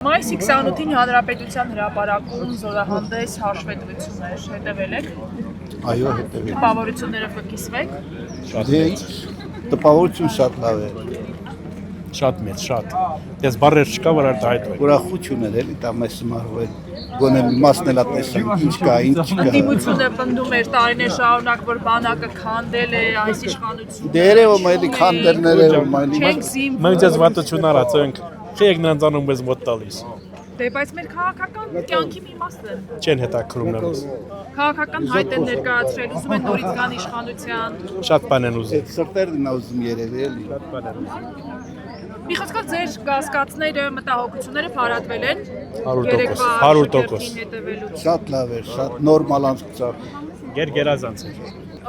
Մայիսի 28-ին Հանրապետության հրապարակում զորահանդես հաշվետվություններ հետևել եք։ Այո, հետևել։ Տպավորությունները կկիսվեք։ Տպավորություն շատ լավ է։ Շատ մեծ, շատ։ Ես բառեր չկա, որ արտահայտվեն։ Ուրախություն էր էլի դա մեզ մարվել։ Գոնե մասն էլա տեսանք ինչ կա, ինչ չկա։ Ընդդիմությունը պնդում էր տարիներ շարունակ, որ բանակը քանդել է այս իշխանությունը։ Դե երևում է էլի քանդերները ում այլի։ Չենք զինվում։ Մենք ձեզ վատություն արածենք։ Խեք նրանց անում մեզ մոտ տալիս։ Դե բայց մեր քաղաքական կյանքի մի մասն է։ Չեն հետաքրում նրանց։ Քաղաքական հայտ են ներկայացրել, ուզում են նորից գան իշխանության։ Շատ բան են ուզում։ Այդ սրտերն ա ուզում երևի էլի։ Շատ բան են ուզում։ Մի խոսքով ձեր կասկածները, մտահոգությունները փարատվել են։ 100%։ Շատ լավ էր, շատ նորմալ անցկացավ։ Գերազանց է։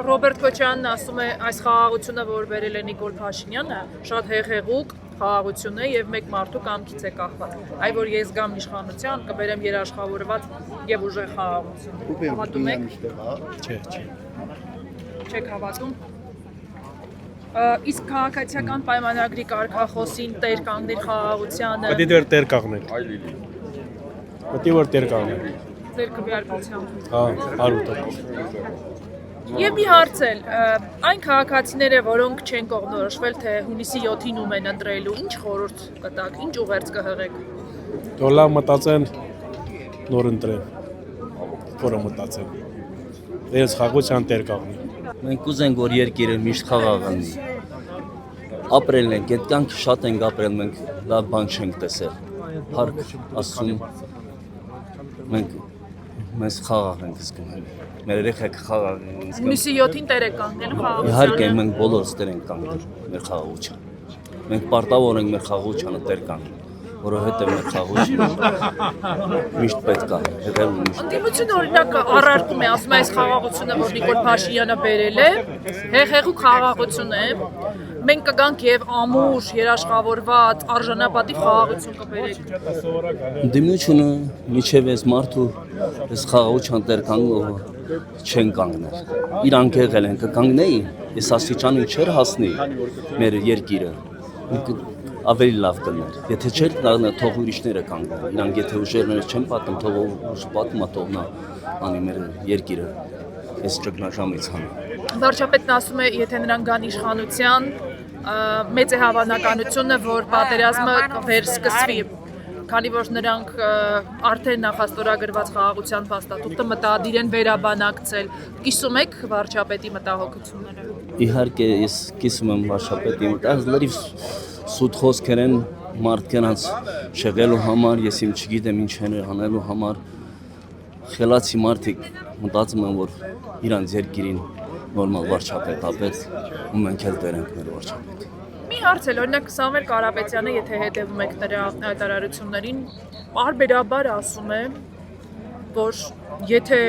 Ռոբերտ Քոչյանն ասում է, այս խաղաղությունը, որ բերել է Նիկոլ Փաշինյանը, շատ հեղեղուկ խաղաղություն է եւ մեկ մարդու կամքից է կախված։ Այ որ ես գամ իշխանության, կբերեմ երաշխավորված եւ ուժեղ խաղաղություն։ Հավատում եք։ Չէ, չէ։ Չեք հավատում։ Իսկ քաղաքացիական պայմանագրի կարգախոսին տեր կանգնել խաղաղությանը։ Պետք է դեր տեր կաղնենք։ Պետք է որ տեր կաղնենք։ Ձեր քվեարկությամբ։ Հա, 100%։ Եվ մի հարց էլ, այն քաղաքացիները, որոնք չեն կողմնորոշվել, թե հունիսի 7-ին ում են ընտրելու, ինչ խորհուրդ կտաք, ինչ ուղերձ կհղեք։ Որ լավ մտածեն, նոր ընտրեն։ Որը մտածեն։ Ես խաղաղության տեր կաղնի։ Մենք ուզենք, որ երկիրը միշտ խաղաղ լինի։ Ապրելն ենք, այդ կյանքը շատ ենք ապրել, մենք լավ բան չենք տեսել։ Փառք Աստծուն, մենք մեզ խաղաղ ենք զգում։ Մեր երեխեք խաղաղ են զգում։ Հունիսի 7-ին տեր եք կանգնելու խաղաղությանը։ Իհարկե, մենք բոլորս տեր ենք կանգնել մեր խաղաղության։ Մենք պարտավոր ենք մեր խաղաղությանը տեր կանգնել, որովհետև մեր խաղաղությունը միշտ պետք է հետևում միշտ։ Ընդդիմությունը օրինակ առարկում է, ասում է այս խաղաղությունը, որ Նիկոլ Փաշինյանը բերել է, հեղեղուկ խաղաղություն է։ Մենք կգանք եւ ամուր, երաշխավորված, արժանապատիվ խաղաղություն կբերենք։ Ընդդիմությունը միջև այս մարդու այս խաղաղության տեր կանգնող չեն կանգնել։ Իրանք եղել են կկանգնեի, այս աստիճանին չէր հասնի մեր երկիրը։ Ավելի լավ կներ։ Եթե չէր կանգնել, թող ուրիշները կանգնեն։ Իրանք եթե ուժերները չեն պատում, թող ուժ պատմա թող նա անի մեր երկիրը։ Այս ճգնաժամից հանի։ Վարչապետն ասում է, եթե նրանք գան իշխանության, մեծ է հավանականությունը, որ պատերազմը վերսկսվի, քանի որ նրանք արդեն նախաստորագրված խաղաղության փաստաթուղթը մտադիր են վերաբանակցել։ Կիսում եք վարչապետի մտահոգությունները։ Իհարկե, ես կիսում եմ վարչապետի մտահոգությունները, սուտ խոսքեր են մարդկանց շեղելու համար, ես իմ չգիտեմ ինչ են անելու համար։ Խելացի մարդիկ մտածում են, որ իրանց երկիրին նորմալ վարչապետ ապեց, ու մենք էլ տեր ենք մեր վարչապետի։ Մի հարց էլ, օրինակ Սամվել Կարապետյանը, եթե հետևում եք նրա հայտարարություններին, պարբերաբար ասում է, որ եթե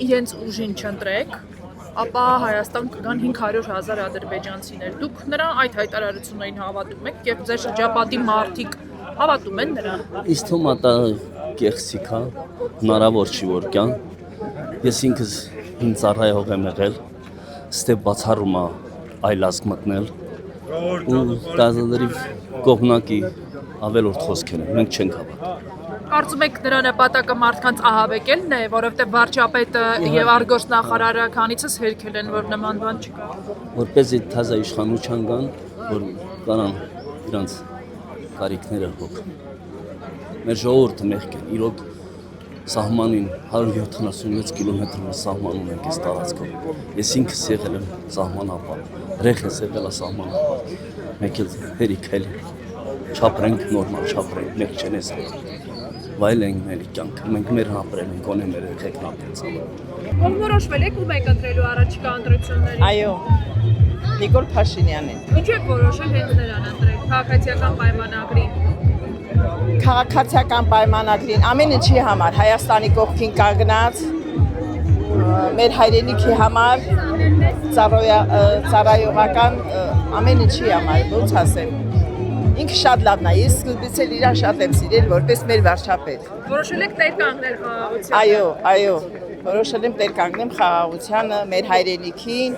իրենց ուժին չընտրեք, ապա Հայաստան կգան 500,000 ադրբեջանցիներ։ Դուք նրա այդ հայտարարություններին հավատում եք եւ ձեր շրջապատի մարդիկ հավատում են նրան։ Իսկ թվում է դա կեղծիք է, հնարավոր չի որ կան։ Ես ինքս ինձ ծառայող եմ եղել, ստե բացառում է այլ ազգ մտնել ու դա լրիվ կողմնակի ավելորդ խոսքեր են, մենք չենք հավատում։ Կարծում եք նրա նպատակը մարդկանց ահաբեկելն է, որովհետև վարչապետը եւ արտգործնախարարը քանիցս հերքել են, որ նման բան չկա։ Որպեսզի թազա իշխանության գան, որ կանան իրանց կարիքները հոգ։ Մեր ժողովուրդը մեղք է, իրոք սահմանին 176 կիլոմետրով սահման ունենք այս տարածքով։ Ես ինքս եղել եմ սահմանապահ, ռեխես եղել է սահմանապահ։ Մենք էլ հերիք էլ չապրենք նորմալ, չապրենք, մենք չեն ես վայելենք մեր կյանքը, մենք մեր ապրել ենք, գոնե մեր երեխեքն ապրեցան։ Կողմնորոշվել եք ում եք ընտրելու առաջիկա ընտրություններին։ Այո, Նիկոլ Փաշինյանին։ Ինչ եք որոշել հենց նրան ընտրել, քաղաքացիական պայմանագրի։ Քաղաքացիական պայմանագրին ամեն ինչի համար, Հայաստանի կողքին կանգնած, մեր հայրենիքի համար, ծառայողական ամեն ինչի համար, ոնց ասեմ։ Ինքը շատ լավն է, ես սկզբից էլ իրան շատ եմ սիրել, որպես մեր վարչապետ։ Որոշել եք տեր կանգնել խաղաղությանը։ Այո, որոշել եմ տեր կանգնեմ խաղաղությանը, մեր հայրենիքին,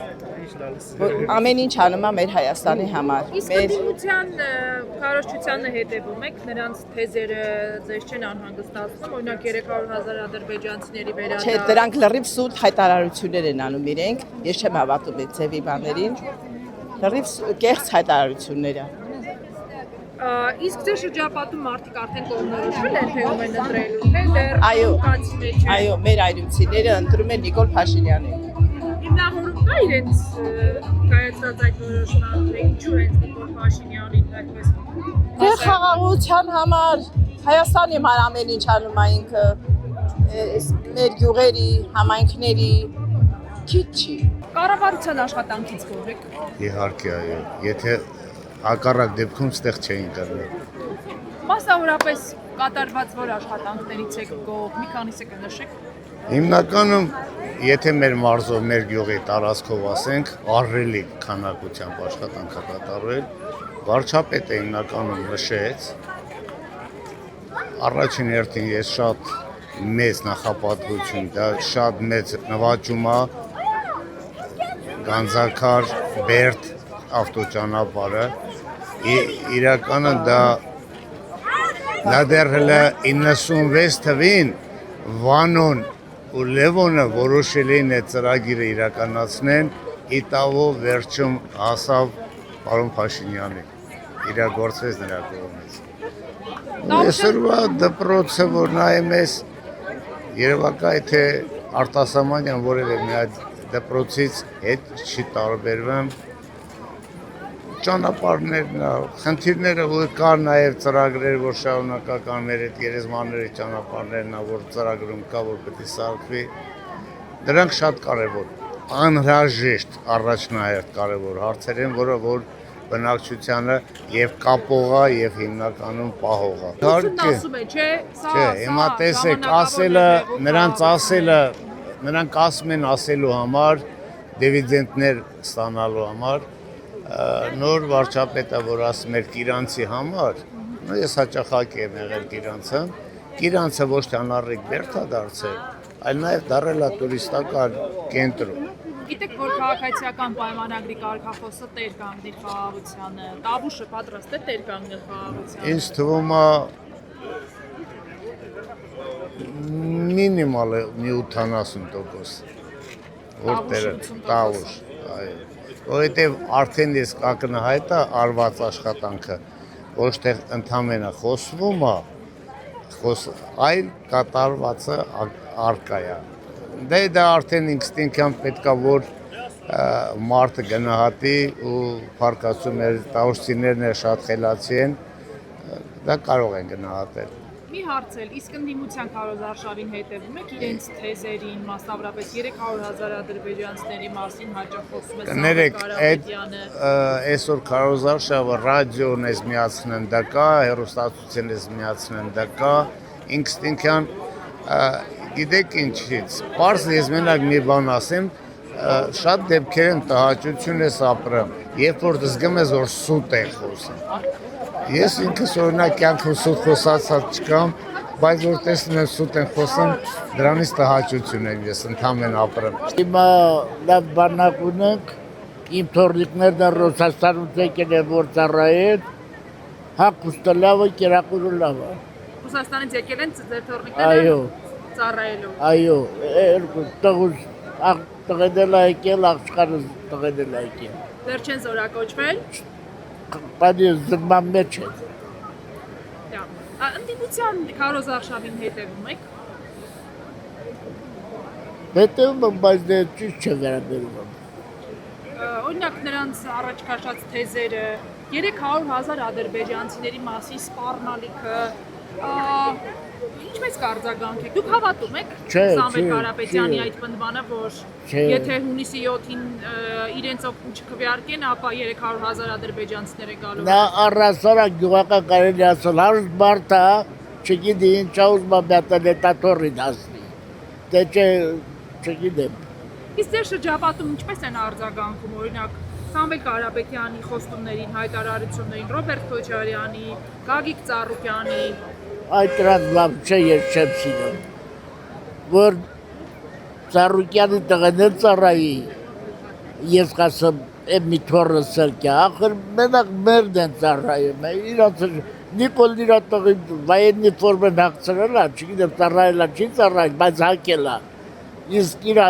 ամեն ինչ անում է մեր Հայաստանի համար։ Իսկ Մեր ընդդիմության քարոզչությանը հետևում եք, նրանց թեզերը ձեզ չեն անհանգստացնում, օրինակ 300,000 ադրբեջանցիների Չէ, վերադարձ։ դրանք լրիվ սուտ հայտարարություններ են անում իրենք։ Ես չեմ հավատում այդ ձևի բաներին։ Լրիվ կեղծ հայտարարություններ է։ Իսկ ձեր շրջապատում մարդիկ արդեն կողմնորոշվել են, թե ում են ընտրելու, թե դեռ Այո, կանցիներ չեն։ այո, մեր այրուցիները ընտրում են Նիկոլ Փաշինյանին։ Հիմնավորում կա իրենց կայացած այդ որոշման, թե ինչու են Նիկոլ Փաշինյանին այդպես։ Դե խաղաղության համար Հայաստանի համար ամեն ինչ անում է ինքը, մեր գյուղերի, համայնքների քիչ չի։ Կառավարության աշխատանքից գոհ եք։ Իհարկե, այո։ Եթե հակառակ դեպքում ստեղ չէին կրնել։ Մասնավորապես կատարված որ աշխատանքներից եք գոհ, մի քանիսը կնշեք։ Հիմնականում, եթե մեր մարզով, մեր գյուղի տարածքով ասենք, ահռելի քանակությամբ աշխատանք է կատարվել, վարչապետը հիմնականում նշեց, առաջին հերթին ես շատ մեծ նախապատվություն, դա շատ մեծ նվաճում է Գանձակար Բերդ ավտոճանապարհը, իրականը դա դեռ հələ 96 թվին Վանոն ու Լևոնը որոշել էին այդ ծրագիրը իրականացնեն, իտավով վերջում հասավ պարոն Փաշինյանին, իրագործվեց նրա կողմից։ Այսօրվա դպրոցը, որ նայում ես, երևակայ թե արտասահմանյան որևէ մի այդ դպրոցից հետ չի տարբերվում, ճանապարհներն, խնդիրները, որ կար նաև ծրագրեր, որ շարունակական մեր այդ գերեզմանների ճանապարհներն, որ ծրագրում կա, որ պետք է սարքվի, դրանք շատ կարևոր, անհրաժեշտ առաջնահերթ կարևոր հարցեր են, որը որ բնակչությանը եւ կապող է եւ հիմնականում պահող է։ Ասում է, չէ, սա հիմա տեսեք, ասելը, նրանք ասում են ասելու համար, դիվիդենտներ ստանալու համար, նոր վարչապետը, որ ասում էր Կիրանցի համար, ես հաճախակ եմ եղել Կիրանցը ոչ թե անառիկ բերդ է դարձել, այլ նաև դառել է տուրիստական կենտրոն։ Գիտեք, որ քաղաքացիական պայմանագրի կարգախոսը տեր կանգնի խաղաղությանը, Տավուշը պատրաստ է տեր կանգնել խաղաղությանը։ Ինձ թվում է մինիմալ մի 80%, որտեղ Տավուշ, այո։ Որովհետև արդեն ես ակնհայտ է արված աշխատանքը, ոչ թե ընդհանրապես խոսվում է, այլ կատարվածը արկա է։ Դա արդեն ինստինկտիվ պետք է որ մարդը գնահատի ու փառկացում էր տավուշցիներն շատ խելացի են, դա կարող են գնահատել։ Մի հարցել, իսկ ընդդիմության քարոզարշավին հետևում եք իրենց թեզերին, մասնավորապես 300,000 ադրբեջանցիների մասին հաճախ խոսում է Կներեք, այսօր քարոզարշավը ռադիոն ես միացնեն դա կա, հեռուստացույցն ես միացնեն դա կա, ինստինկտիվ գիտեք ինչից, պարզ ես մենակ մի բան ասեմ, շատ դեպքեր են տհաճություն ես ապրում, երբ որ զգում ես որ սուտ է խոսում։ Ես ինքս օրինակ կյանքում սուտ խոսացած չկամ, բայց որ տեսնում եմ սուտ են խոսում, դրանից տհաճություն եմ ես ընդհանրեն ապրում։ Հիմա լավ բանակ ունենք, իմ թորնիկներն Ռուսաստանից եկել են որ ծառայեն, հագուստը լավ է, կերակուրը լավ է։ Ռուսաստանից եկել են ձեր թորնիկները ծառայելու։ Այո, երկու տղուս տղենել է եկել, աղջկանը տղենել է եկել։ Դեռ չեն զորակոչվել։ Բայց զրման մեջ է։ Ընդդիմության քարոզարշավին հետևում եք։ Հետևում եմ, բայց դե ճիշտ չէ վերաբերվում։ Օրինակ նրանց առաջ քաշած թեզերը 300,000 ադրբեջանցիների մասին սպառնալիքը, ինչպես կարձագանք եք։ Դուք հավատում եք Սամվել Կարապետյանի այդ պնդմանը, որ եթե հունիսի 7-ին իրենց օգուտ չքվեարկեն, ապա 300,000 ադրբեջանցիներ է գալու։ Նա առասարակ գյուղական կարելի ասել, հարուստ մարդ է, չգիտի ինչա ուզում է դետատորի դասնի։ Դե չգիտեմ։ Իսկ ձեր շրջապատում ինչպես են արձագանքում, օրինակ Սամվել Կարապետյանի խոստումներին, հայտարարություններին, Ռոբերտ Քոչարյանի, Գագիկ Ծառուկյանի։ Այդ դրանց լավ չէ, ես չեմ սիրում, որ Ծառուկյանի տղեն էլ ծառայի, ես կասեմ, մի թորը սրկյա, ախր մենակ մերդ են ծառայում, իրանց Նիկոլ իրա տղի վայենի ֆորմեն հաղցրել է, չգիտեմ ծառայել է, չի ծառայել, բայց հակել է, իսկ իրա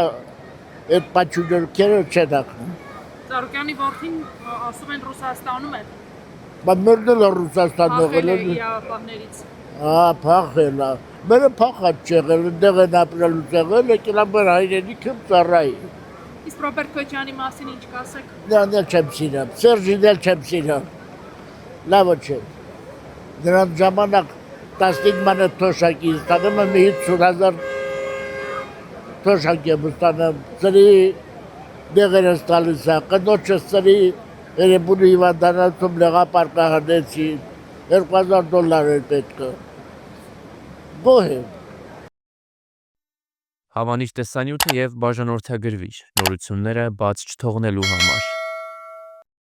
այդ պաչուջորքերը չեն հաղնում։ Ծառուկյանի որդին ասում են Ռուսաստանում է, Բայց մերդ էլ է Ռուսաստան փախել է եղել է, իրավապահներից։ փախել է, մերը փախած չեղել, դեղ են ապրելուց եղել, եկել է մեր հայրենիքը ծառայի։ Իսկ Ռոբերտ Քոչյանի մասին ինչ կասեք։ Նրան էլ չեմ սիրում, Սերժին էլ չեմ սիրում, լավը չէ։ Նրան ժամանակ 15 մանետ թոշակի ստանում եմ 50,000 թոշակ եմ ստանում, ծրի դեղերս տալիս է, կնոջս ծրի երեբունի հիվանդանոցում լեղապարկը հնեցի, $2,000 էր պետքը, գոհ եմ։ Հավանիչ տեսանյութը և բաժանորդագրվիչ նորությունները բաց չթողնելու համար։